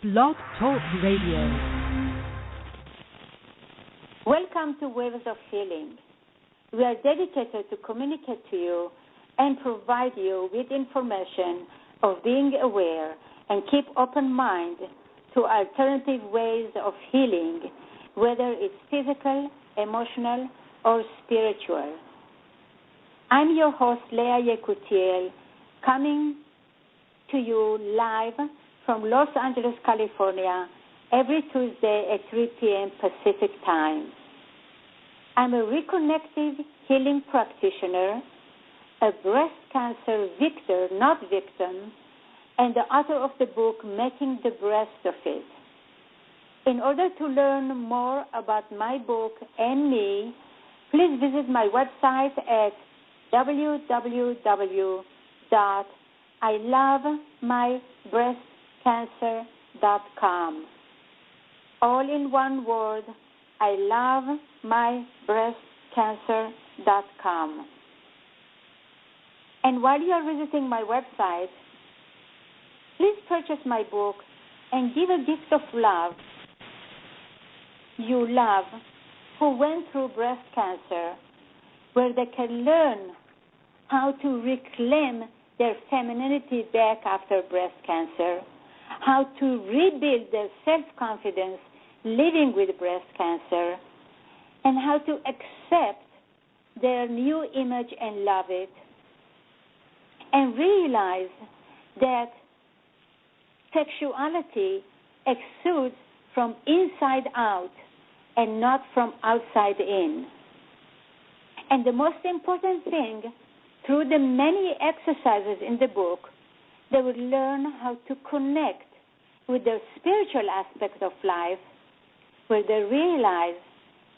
Blog Talk Radio. Welcome to Waves of Healing. We are dedicated to communicate to you and provide you with information of being aware and keep open mind to alternative ways of healing, whether it's physical, emotional, or spiritual. I'm your host, Leah Yekutiel, coming to you live from Los Angeles, California, every Tuesday at 3 p.m. Pacific Time. I'm a reconnective healing practitioner, a breast cancer victor, not victim, and the author of the book, Making the Breast of It. In order to learn more about my book and me, please visit my website at www.ilovemybreastcancer.com. All in one word, ilovemybreastcancer.com. And while you are visiting my website, please purchase my book and give a gift of love you love who went through breast cancer, where they can learn how to reclaim their femininity back after breast cancer, how to rebuild their self-confidence living with breast cancer, and how to accept their new image and love it, and realize that sexuality exudes from inside out and not from outside in. And the most important thing, through the many exercises in the book, they will learn how to connect with the spiritual aspect of life, where they realize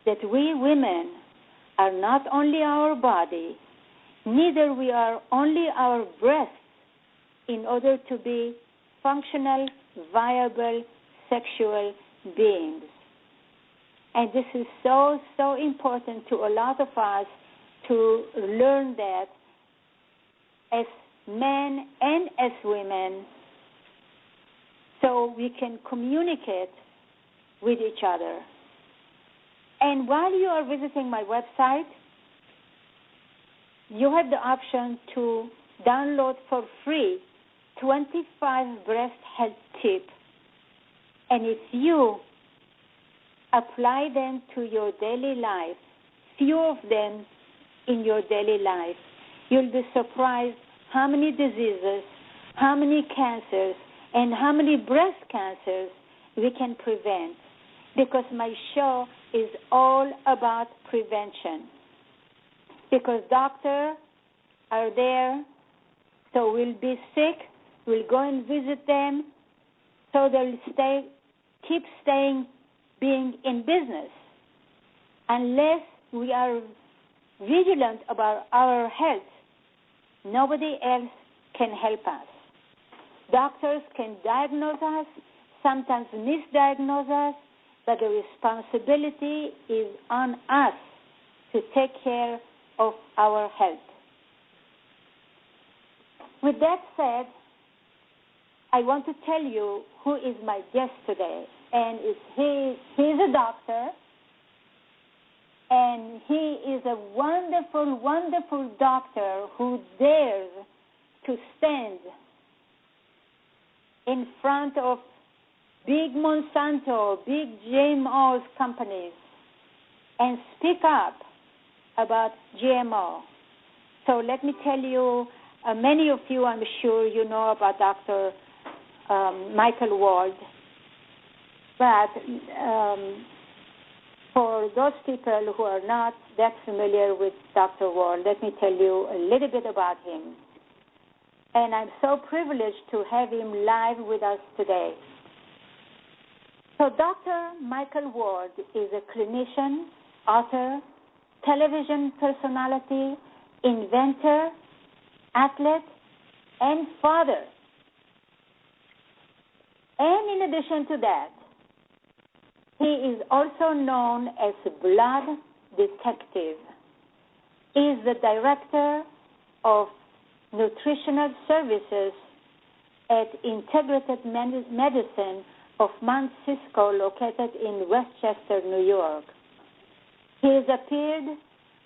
that we women are not only our body, neither we are only our breasts in order to be functional, viable, sexual beings. And this is so, so important to a lot of us to learn that as men and as women, so we can communicate with each other. And while you are visiting my website, you have the option to download for free 25 breast health tips. And if you apply them to your daily life, few of them in your daily life, you'll be surprised how many diseases, how many cancers, and how many breast cancers we can prevent, because my show is all about prevention. Because doctors are there, so we'll be sick, we'll go and visit them, so they'll keep being in business. Unless we are vigilant about our health, nobody else can help us. Doctors can diagnose us, sometimes misdiagnose us, but the responsibility is on us to take care of our health. With that said, I want to tell you who is my guest today. And he's a doctor, and he is a wonderful, wonderful doctor who dares to stand in front of big Monsanto, big GMOs companies and speak up about GMO. So let me tell you, many of you, I'm sure you know about Dr. Michael Wald. But for those people who are not that familiar with Dr. Wald, let me tell you a little bit about him. And I'm so privileged to have him live with us today. So Dr. Michael Wald is a clinician, author, television personality, inventor, athlete, and father. And in addition to that, he is also known as Blood Detective. He is the director of nutritional services at Integrated Medicine of Mount Cisco located in Westchester, New York. He has appeared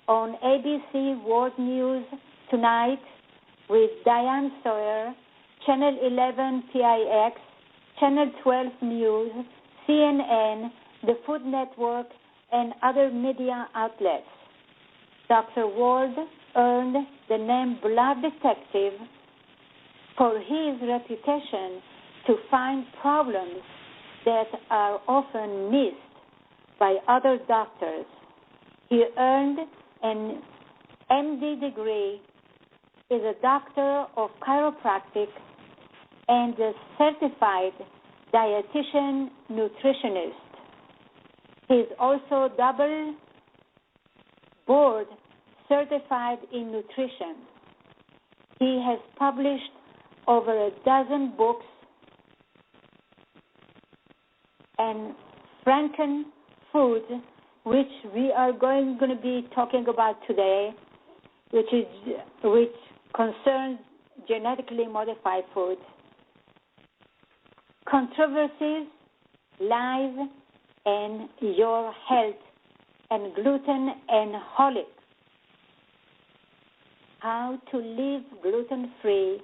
on ABC World News Tonight with Diane Sawyer, Channel 11 PIX, Channel 12 News, CNN, the Food Network, and other media outlets. Dr. Wald earned the name Blood Detective for his reputation to find problems that are often missed by other doctors. He earned an MD degree, is a doctor of chiropractic, and a certified dietitian-nutritionist. He is also double board certified in nutrition. He has published over a dozen books, and Franken Foods, which we are going to be talking about today, which concerns genetically modified foods. Controversies, lies, and your health, and gluten and holic. How to live gluten-free,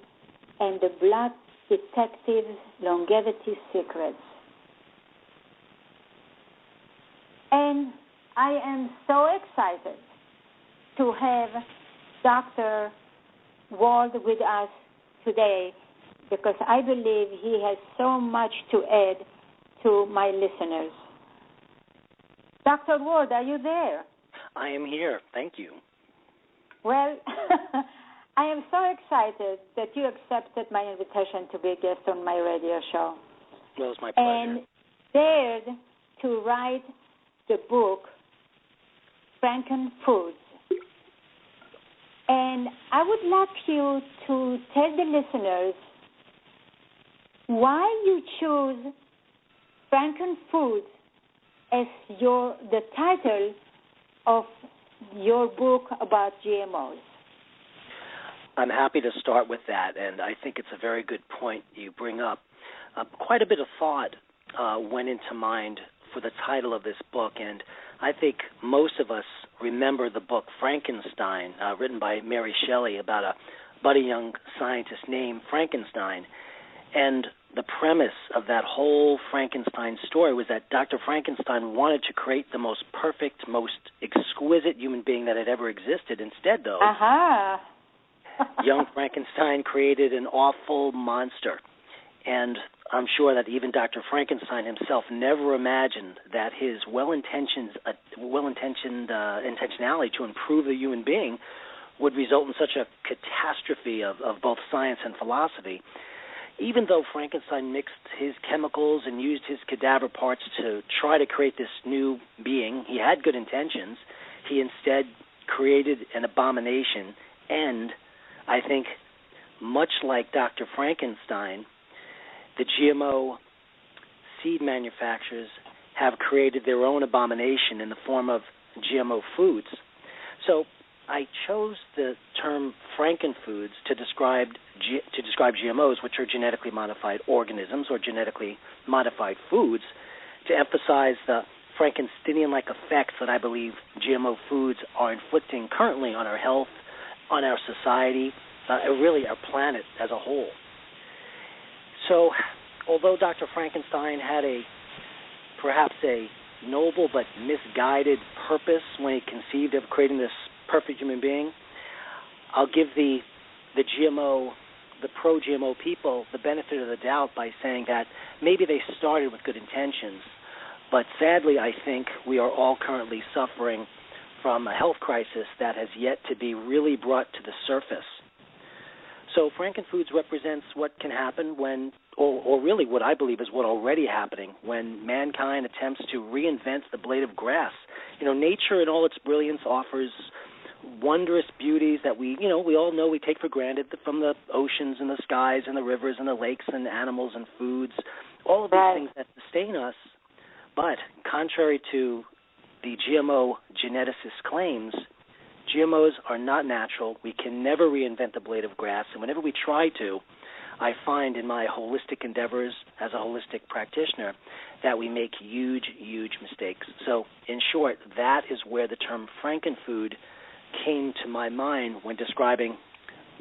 and the Blood Detective's longevity secrets. And I am so excited to have Dr. Wald with us today, because I believe he has so much to add to my listeners. Dr. Wald, are you there? I am here. Thank you. Well, I am so excited that you accepted my invitation to be a guest on my radio show. Well, it's my pleasure. And dared to write the book, Franken Foods. And I would like you to tell the listeners why you choose Franken Foods as the title of your book about GMOs. I'm happy to start with that, and I think it's a very good point you bring up. Quite a bit of thought went into mind for the title of this book, and I think most of us remember the book Frankenstein, written by Mary Shelley, about a budding young scientist named Frankenstein. And the premise of that whole Frankenstein story was that Dr. Frankenstein wanted to create the most perfect, most exquisite human being that had ever existed. Instead, though, young Frankenstein created an awful monster. And I'm sure that even Dr. Frankenstein himself never imagined that his well-intentioned intentionality to improve the human being would result in such a catastrophe of both science and philosophy. Even though Frankenstein mixed his chemicals and used his cadaver parts to try to create this new being, he had good intentions. He instead created an abomination, and I think much like Dr. Frankenstein, the GMO seed manufacturers have created their own abomination in the form of GMO foods. So I chose the term Frankenfoods to describe GMOs, which are genetically modified organisms or genetically modified foods, to emphasize the Frankensteinian-like effects that I believe GMO foods are inflicting currently on our health, on our society, really our planet as a whole. So, although Dr. Frankenstein had perhaps a noble but misguided purpose when he conceived of creating this perfect human being, I'll give the pro-GMO people the benefit of the doubt by saying that maybe they started with good intentions, but sadly I think we are all currently suffering from a health crisis that has yet to be really brought to the surface. So Frankenfoods represents what can happen when, or really what I believe is what already happening, when mankind attempts to reinvent the blade of grass. Nature in all its brilliance offers wondrous beauties that we all know we take for granted, from the oceans and the skies and the rivers and the lakes and the animals and foods, all of these things that sustain us. But contrary to the GMO geneticist claims, GMOs are not natural. We can never reinvent the blade of grass, and whenever we try to, I find in my holistic endeavors as a holistic practitioner that we make huge, huge mistakes. So, in short, that is where the term Frankenfood came to my mind when describing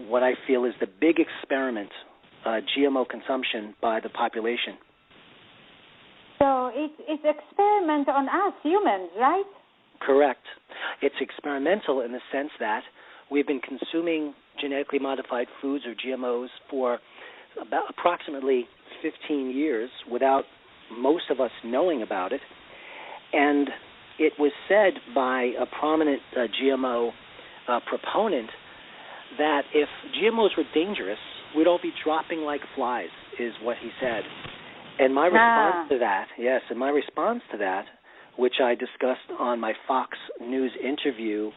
what I feel is the big experiment, GMO consumption by the population. So it's experiment on us humans, right? Correct. It's experimental in the sense that we've been consuming genetically modified foods or GMOs for about approximately 15 years without most of us knowing about it. And it was said by a prominent GMO proponent that if GMOs were dangerous, we'd all be dropping like flies, is what he said. And my response to that, which I discussed on my Fox News interview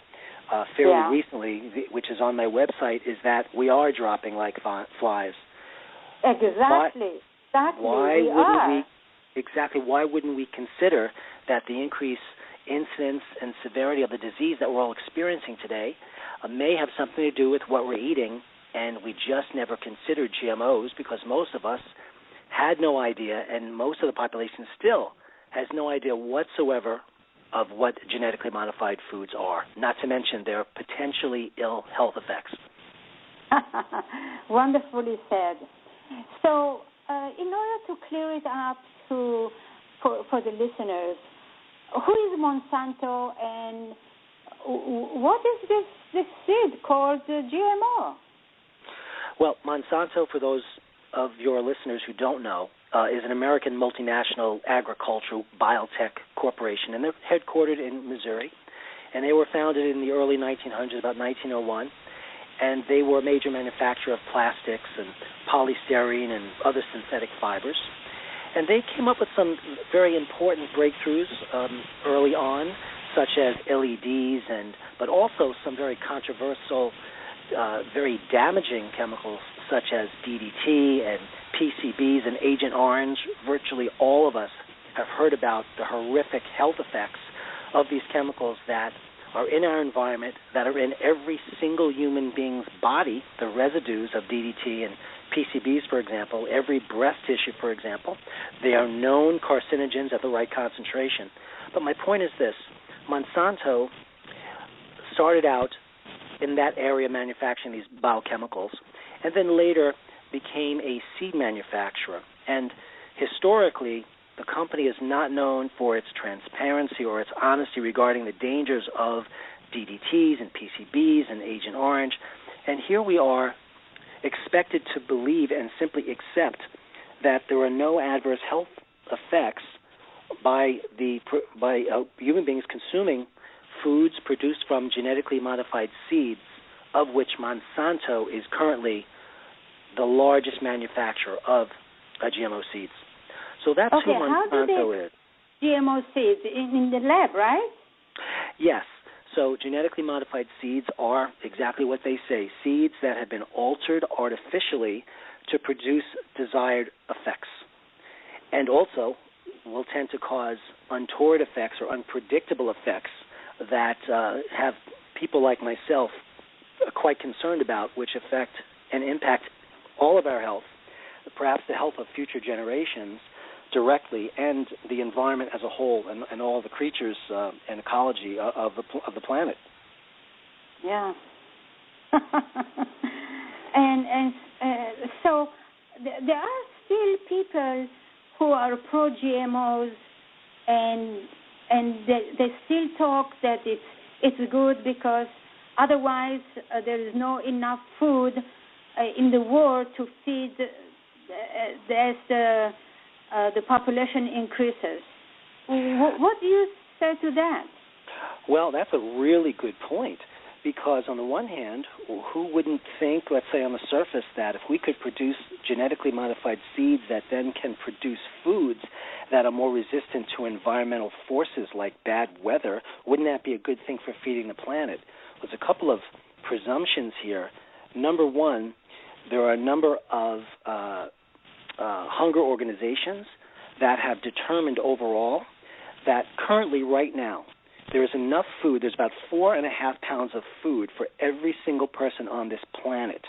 fairly recently, which is on my website, is that we are dropping like flies. Exactly. Why wouldn't we consider that the increased incidence and severity of the disease that we're all experiencing today may have something to do with what we're eating, and we just never considered GMOs because most of us had no idea, and most of the population still has no idea whatsoever of what genetically modified foods are, not to mention their potentially ill health effects. Wonderfully said. So in order to clear it up for the listeners, who is Monsanto and what is this seed called GMO? Well, Monsanto, for those of your listeners who don't know, is an American multinational agricultural biotech corporation, and they're headquartered in Missouri. And they were founded in the early 1900s, about 1901, and they were a major manufacturer of plastics and polystyrene and other synthetic fibers. And they came up with some very important breakthroughs early on, such as LEDs, but also some very controversial, very damaging chemicals such as DDT and PCBs and Agent Orange. Virtually all of us have heard about the horrific health effects of these chemicals that are in our environment, that are in every single human being's body, the residues of DDT and PCBs, for example, every breast tissue, for example. They are known carcinogens at the right concentration. But my point is this: Monsanto started out in that area manufacturing these biochemicals, and then later became a seed manufacturer. And historically, the company is not known for its transparency or its honesty regarding the dangers of DDTs and PCBs and Agent Orange. And here we are, expected to believe and simply accept that there are no adverse health effects by human beings consuming foods produced from genetically modified seeds, of which Monsanto is currently the largest manufacturer of GMO seeds. So that's who Monsanto is. GMO seeds in the lab, right? Yes. So genetically modified seeds are exactly what they say, seeds that have been altered artificially to produce desired effects, and also will tend to cause untoward effects or unpredictable effects that have people like myself quite concerned about, which affect and impact all of our health, perhaps the health of future generations directly, and the environment as a whole, and all the creatures and ecology of the planet. Yeah. and so there are still people who are pro-GMOs, and they still talk that it's good because otherwise there is no enough food in the world to feed as the population increases. What do you say to that? Well, that's a really good point, because on the one hand, who wouldn't think, let's say on the surface, that if we could produce genetically modified seeds that then can produce foods that are more resistant to environmental forces like bad weather, wouldn't that be a good thing for feeding the planet? There's a couple of presumptions here. Number one, there are a number of hunger organizations that have determined overall that currently, right now, there is enough food. There's about 4.5 pounds of food for every single person on this planet.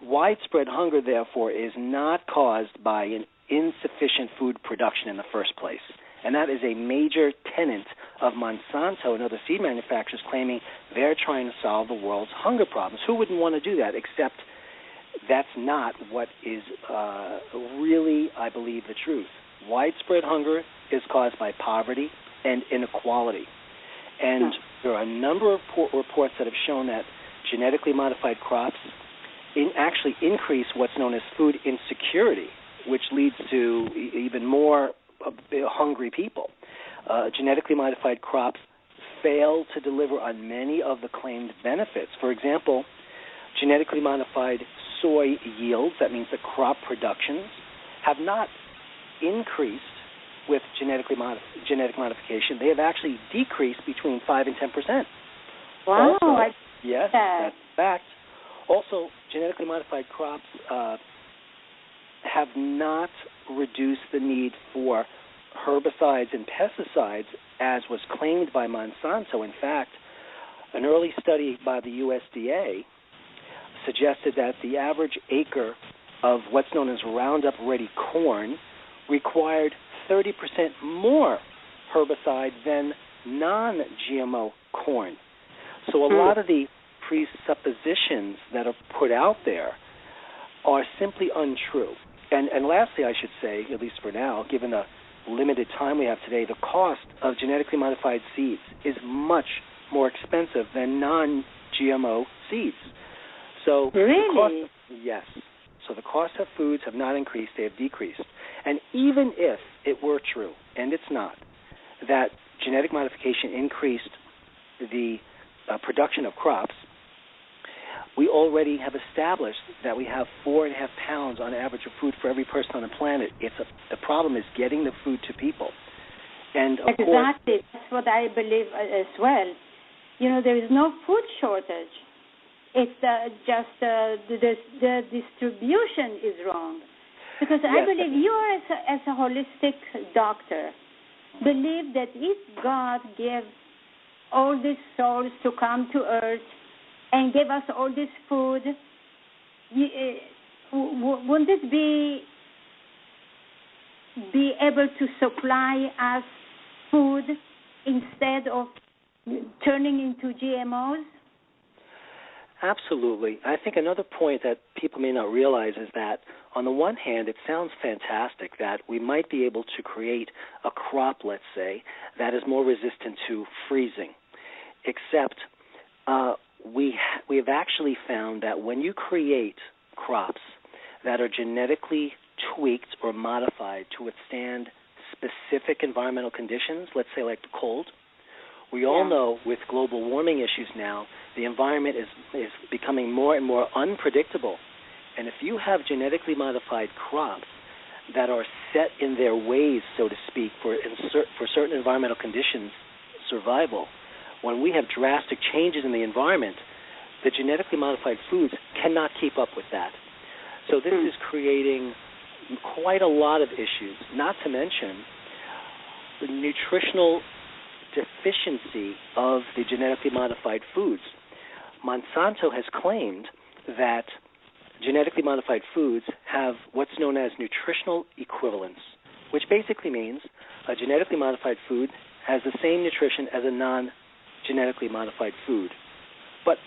Widespread hunger, therefore, is not caused by an insufficient food production in the first place. And that is a major tenet of Monsanto and other seed manufacturers claiming they're trying to solve the world's hunger problems. Who wouldn't want to do that, except that's not what is really, I believe, the truth. Widespread hunger is caused by poverty and inequality. And there are a number of reports that have shown that genetically modified crops actually increase what's known as food insecurity, which leads to even more hungry people. Genetically modified crops fail to deliver on many of the claimed benefits. For example, genetically modified soy yields, that means the crop productions, have not increased with genetic modification. They have actually decreased between 5 and 10%. Wow. Also, yes, that's a fact. Also, genetically modified crops have not reduced the need for herbicides and pesticides as was claimed by Monsanto. In fact, an early study by the USDA suggested that the average acre of what's known as Roundup Ready corn required 30% more herbicide than non-GMO corn. So a lot of the presuppositions that are put out there are simply untrue. And lastly, I should say, at least for now, given the limited time we have today, the cost of genetically modified seeds is much more expensive than non-GMO seeds. So really? Yes. So the cost of foods have not increased, they have decreased. And even if it were true, and it's not, that genetic modification increased the production of crops, we already have established that we have 4.5 pounds on average of food for every person on the planet. The problem is getting the food to people. And of course, exactly. That's what I believe as well. You know, there is no food shortage. It's just the distribution is wrong. Because I believe you, as a holistic doctor, believe that if God gave all these souls to come to earth and gave us all this food, wouldn't it be able to supply us food instead of turning into GMOs? Absolutely. I think another point that people may not realize is that, on the one hand, it sounds fantastic that we might be able to create a crop, let's say, that is more resistant to freezing, except we have actually found that when you create crops that are genetically tweaked or modified to withstand specific environmental conditions, let's say like the cold, we all know with global warming issues now, the environment is becoming more and more unpredictable. And if you have genetically modified crops that are set in their ways, so to speak, for certain environmental conditions, survival, when we have drastic changes in the environment, the genetically modified foods cannot keep up with that. So this is creating quite a lot of issues, not to mention the nutritional deficiency of the genetically modified foods. Monsanto has claimed that genetically modified foods have what's known as nutritional equivalence, which basically means a genetically modified food has the same nutrition as a non-genetically modified food. But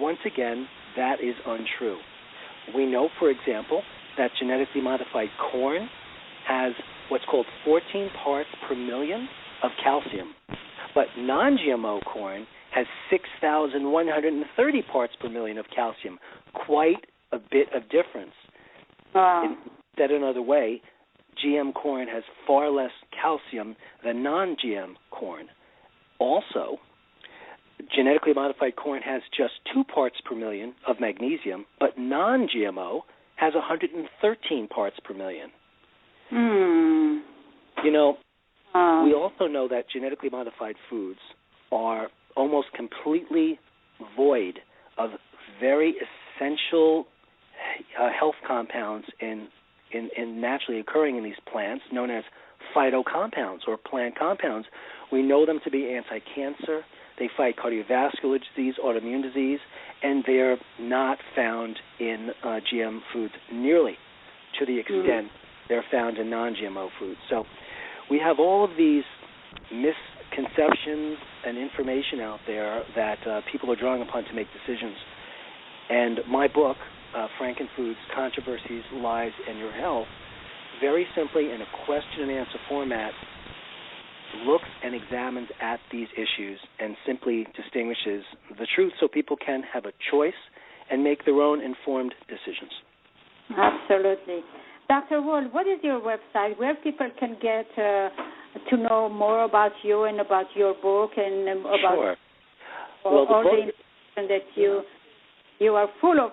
once again, that is untrue. We know, for example, that genetically modified corn has what's called 14 parts per million of calcium, but non-GMO corn has 6,130 parts per million of calcium, quite a bit of difference. Said another way, GM corn has far less calcium than non-GM corn. Also, genetically modified corn has just 2 parts per million of magnesium, but non-GMO has 113 parts per million. You know, we also know that genetically modified foods are almost completely void of very essential health compounds in naturally occurring in these plants, known as phyto compounds or plant compounds. We know them to be anti-cancer. They fight cardiovascular disease, autoimmune disease, and they're not found in GM foods nearly to the extent they're found in non-GMO foods. So we have all of these misconceptions and information out there that people are drawing upon to make decisions. And my book, Frankenfoods, Controversies, Lies, and Your Health, very simply in a question and answer format, looks and examines at these issues and simply distinguishes the truth so people can have a choice and make their own informed decisions. Absolutely. Dr. Wald, what is your website where people can get to know more about you and about your book and about all the information that you are full of?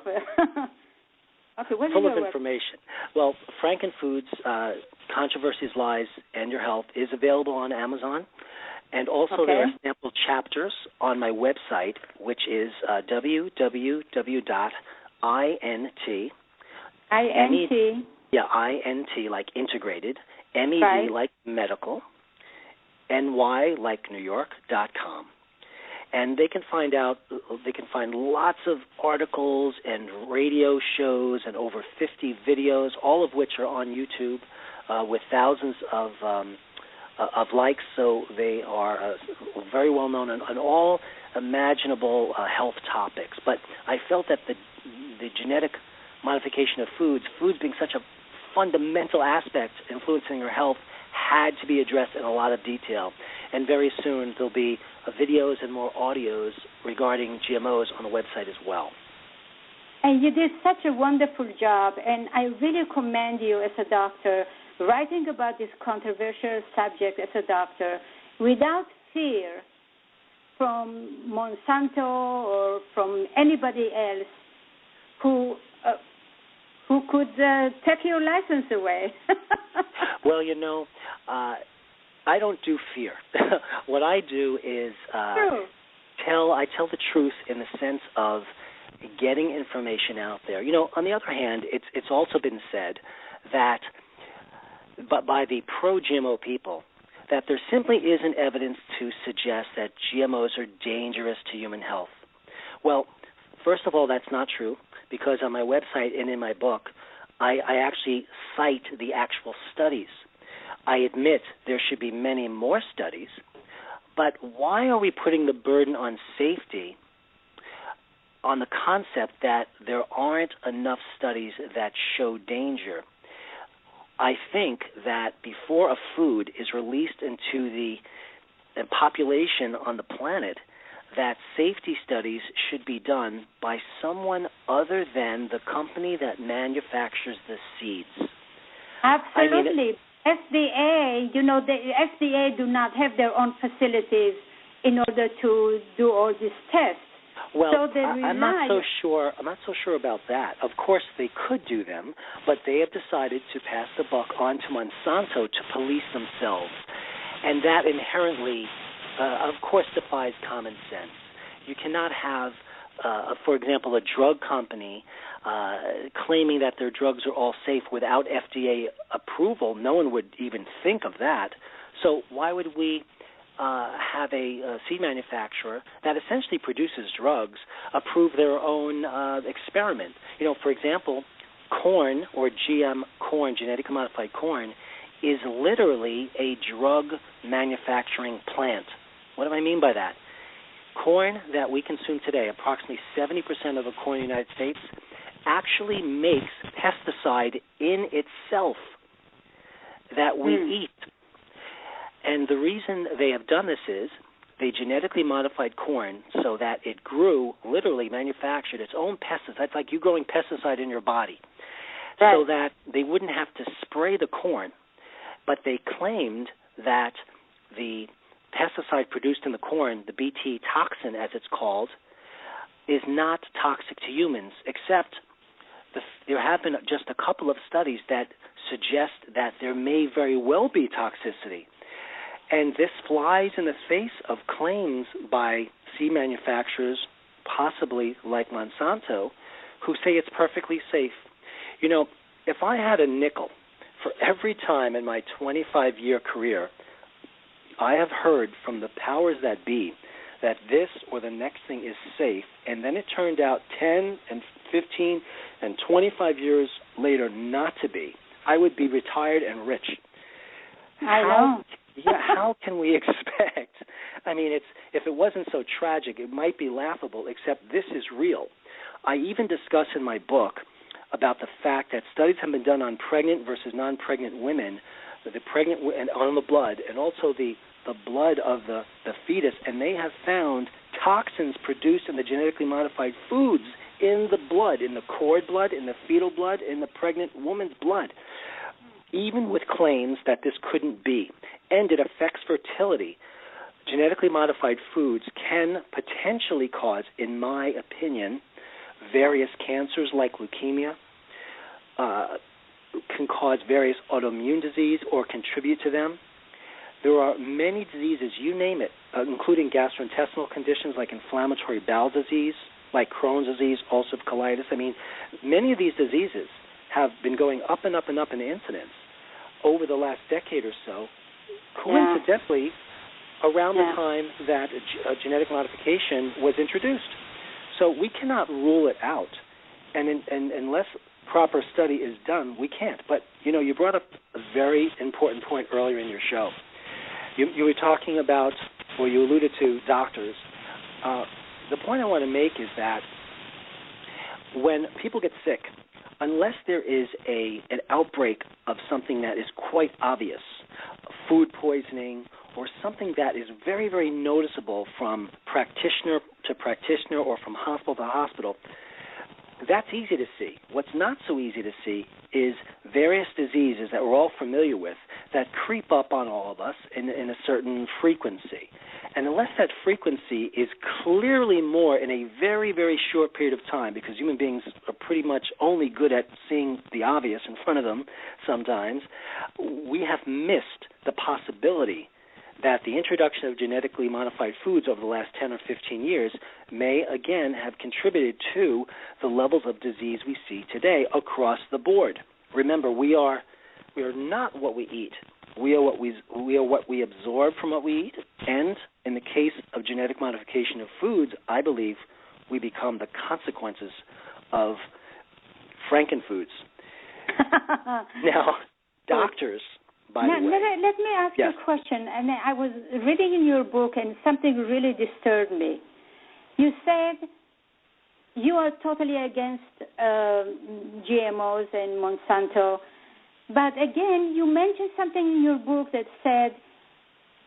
Okay, what is full your of information. Well, Frankenfoods, Controversies, Lies, and Your Health is available on Amazon. And also there are sample chapters on my website, which is www.int. INT like integrated, MED like medical, NY like New York.com. And they can find lots of articles and radio shows and over 50 videos, all of which are on YouTube with thousands of likes. So they are very well known on all imaginable health topics. But I felt that the genetic modification of foods being such a fundamental aspect influencing your health, had to be addressed in a lot of detail. And very soon there'll be videos and more audios regarding GMOs on the website as well. And you did such a wonderful job, and I really commend you as a doctor, writing about this controversial subject as a doctor without fear from Monsanto or from anybody else who could take your license away. Well, I don't do fear. What I do is I tell the truth in the sense of getting information out there. On the other hand, it's also been said that, but by the pro-GMO people, that there simply isn't evidence to suggest that GMOs are dangerous to human health. Well, first of all, that's not true, because on my website and in my book, I actually cite the actual studies. I admit there should be many more studies, but why are we putting the burden on safety on the concept that there aren't enough studies that show danger? I think that before a food is released into the population on the planet, that safety studies should be done by someone other than the company that manufactures the seeds. Absolutely. FDA, the FDA do not have their own facilities in order to do all these tests. Well, so I'm not so sure. I'm not so sure about that. Of course, they could do them, but they have decided to pass the buck on to Monsanto to police themselves, and that inherently, of course, defies common sense. You cannot have, for example, a drug company claiming that their drugs are all safe without FDA approval. No one would even think of that. So why would we have a seed manufacturer that essentially produces drugs approve their own experiment? For example, corn or GM corn, genetically modified corn, is literally a drug manufacturing plant. What do I mean by that? Corn that we consume today, approximately 70% of the corn in the United States, actually makes pesticide in itself that we eat. And the reason they have done this is they genetically modified corn so that it grew, literally manufactured its own pesticide. It's like you growing pesticide in your body, so that they wouldn't have to spray the corn. But they claimed that the pesticide produced in the corn, the Bt toxin as it's called, is not toxic to humans, except there have been just a couple of studies that suggest that there may very well be toxicity. And this flies in the face of claims by seed manufacturers, possibly like Monsanto, who say it's perfectly safe. If I had a nickel For every time in my 25-year career, I have heard from the powers that be that this or the next thing is safe, and then it turned out 10 and 15 and 25 years later not to be. I would be retired and rich. I know. How can we expect? I mean, if it wasn't so tragic, it might be laughable, except this is real. I even discuss in my book about the fact that studies have been done on pregnant versus non-pregnant women, the pregnant and on the blood, and also the blood of the fetus, and they have found toxins produced in the genetically modified foods in the blood, in the cord blood, in the fetal blood, in the pregnant woman's blood, even with claims that this couldn't be. And it affects fertility. Genetically modified foods can potentially cause, in my opinion, various cancers like leukemia, can cause various autoimmune disease or contribute to them. There are many diseases, you name it, including gastrointestinal conditions like inflammatory bowel disease, like Crohn's disease, ulcerative colitis. I mean, many of these diseases have been going up and up and up in incidence over the last decade or so, coincidentally around the time that genetic modification was introduced. So we cannot rule it out, and unless proper study is done, we can't. But, you brought up a very important point earlier in your show. You were talking about, or you alluded to, doctors. The point I want to make is that when people get sick, unless there is an outbreak of something that is quite obvious, food poisoning, or something that is very, very noticeable from practitioner to practitioner or from hospital to hospital, that's easy to see. What's not so easy to see is various diseases that we're all familiar with that creep up on all of us in a certain frequency. And unless that frequency is clearly more in a very, very short period of time, because human beings are pretty much only good at seeing the obvious in front of them sometimes, we have missed the possibility that the introduction of genetically modified foods over the last 10 or 15 years may, again, have contributed to the levels of disease we see today across the board. Remember, we are not what we eat. We are what we absorb from what we eat, and in the case of genetic modification of foods, I believe we become the consequences of frankenfoods. Now, doctors, by the way. Let me ask you a question. And I was reading in your book, and something really disturbed me. You said you are totally against GMOs and Monsanto, but again, you mentioned something in your book that said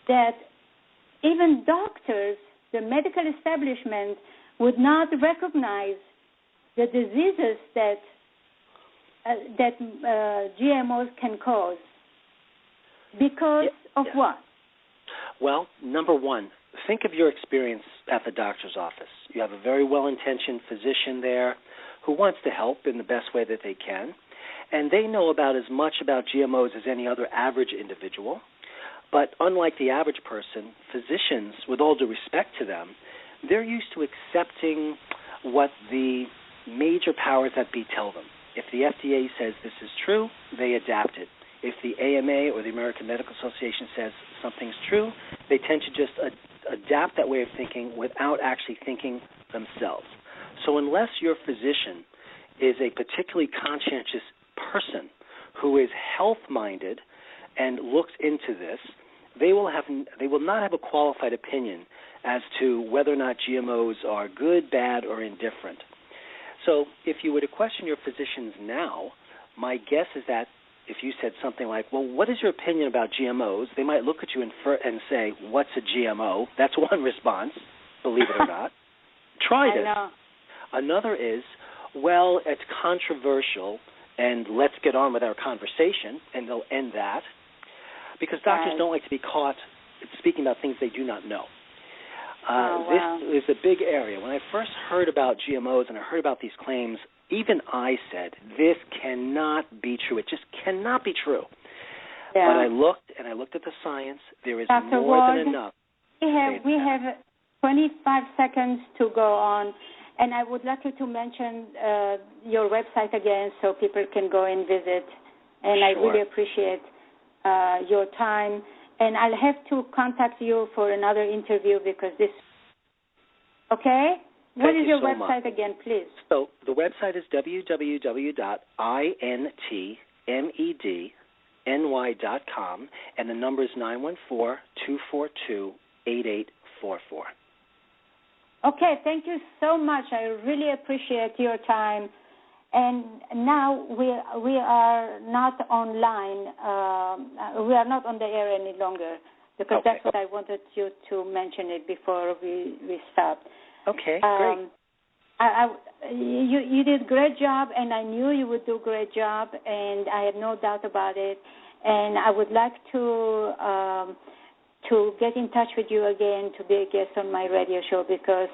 that even doctors, the medical establishment, would not recognize the diseases that GMOs can cause. Because of what? Well, number one, think of your experience at the doctor's office. You have a very well-intentioned physician there who wants to help in the best way that they can, and they know about as much about GMOs as any other average individual. But unlike the average person, physicians, with all due respect to them, they're used to accepting what the major powers that be tell them. If the FDA says this is true, they adapt it. If the AMA or the American Medical Association says something's true, they tend to just adapt that way of thinking without actually thinking themselves. So unless your physician is a particularly conscientious person who is health-minded and looks into this, they will not have a qualified opinion as to whether or not GMOs are good, bad, or indifferent. So if you were to question your physicians now, my guess is that if you said something like, well, what is your opinion about GMOs? They might look at you and say, what's a GMO? That's one response, believe it or not. Try this. I know. Another is, well, it's controversial, and let's get on with our conversation, and they'll end that. Because doctors don't like to be caught speaking about things they do not know. This is a big area. When I first heard about GMOs and I heard about these claims, even I said, this cannot be true. It just cannot be true. Yeah. But I looked at the science. There is Dr. more Wald, than enough. We have 25 seconds to go on, and I would like you to mention your website again so people can go and visit and Sure. I really appreciate your time. And I'll have to contact you for another interview because this. Okay? What is your website again, please? So the website is www.intmedny.com, and the number is 914-242-8844. Okay, thank you so much. I really appreciate your time. And now we are not online. We are not on the air any longer because that's what I wanted you to mention it before we stopped. Okay, great. You did a great job, and I knew you would do a great job, and I have no doubt about it. And I would like to get in touch with you again to be a guest on my radio show because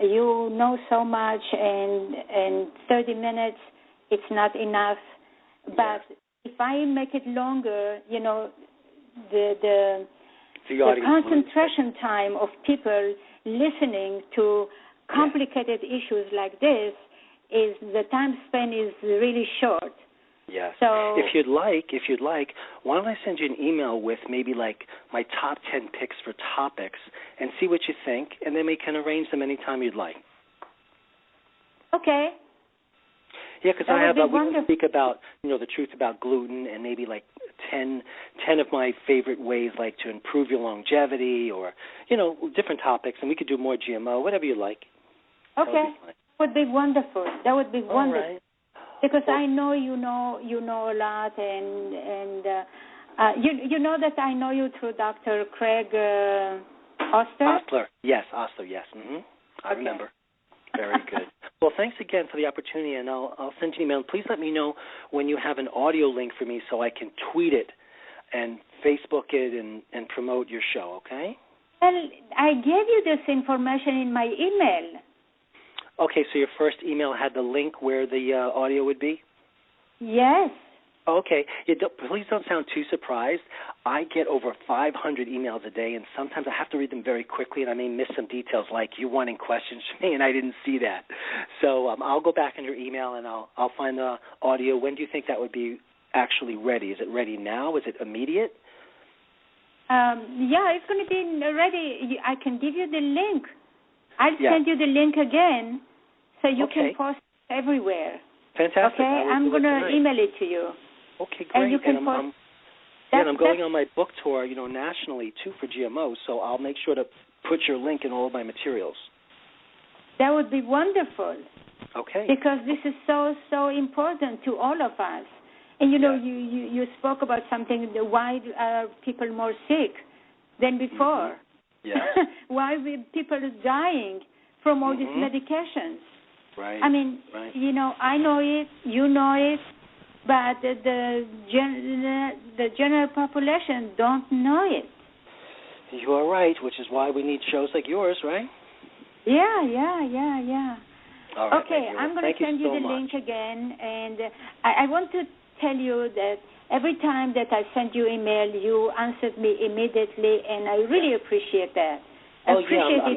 you know so much, and 30 minutes, it's not enough. But if I make it longer, you know, the concentration time of people listening to complicated issues like this is the time spent is really short. Yes. So if you'd like, why don't I send you an email with maybe like my top 10 picks for topics and see what you think, and then we can arrange them anytime you'd like. Okay. Yeah, because I have we can speak about, you know, the truth about gluten and maybe like 10 of my favorite ways like to improve your longevity or, you know, different topics, and we could do more GMO, whatever you like. Okay. That would be wonderful. That would be wonderful. Right. Because I know you know a lot, and you know that I know you through Dr. Craig Oster? Yes, Oster, yes. Mm-hmm. I remember. Very good. Well, thanks again for the opportunity, and I'll send you an email. Please let me know when you have an audio link for me so I can tweet it and Facebook it and promote your show, okay? Well, I gave you this information in my email. Okay, so your first email had the link where the audio would be? Yes. Okay. Please don't sound too surprised. I get over 500 emails a day, and sometimes I have to read them very quickly, and I may miss some details like you wanting questions from me, and I didn't see that. So I'll go back in your email, and I'll find the audio. When do you think that would be actually ready? Is it ready now? Is it immediate? Yeah, it's going to be ready. I can give you the link. I'll send you the link again so you can post it everywhere. Fantastic. Okay, I'm going to email it to you. Okay, great. And you can post. I'm going on my book tour, you know, nationally too for GMOs, so I'll make sure to put your link in all of my materials. That would be wonderful. Okay. Because this is so important to all of us. And you know, you spoke about something. Why are people more sick than before? Mm-hmm. Yeah. Why are people dying from all these medications? Right. I mean, you know, I know it, you know it, but the general population don't know it. You are right, which is why we need shows like yours, right? Yeah. All right, okay, I'm going to send you the link again, and I want to tell you that every time that I send you email, you answered me immediately, and I really appreciate that. I'm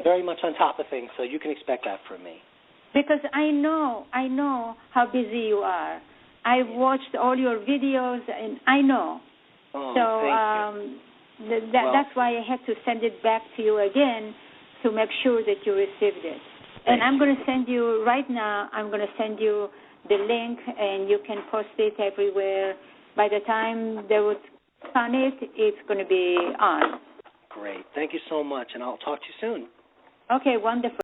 very much on top of things, so you can expect that from me. Because I know how busy you are. I've watched all your videos, and I know. Oh, so that's why I had to send it back to you again to make sure that you received it. And I'm going to send you right now. I'm going to send you the link, and you can post it everywhere. By the time they would on it, it's going to be on. Great. Thank you so much, and I'll talk to you soon. Okay, wonderful.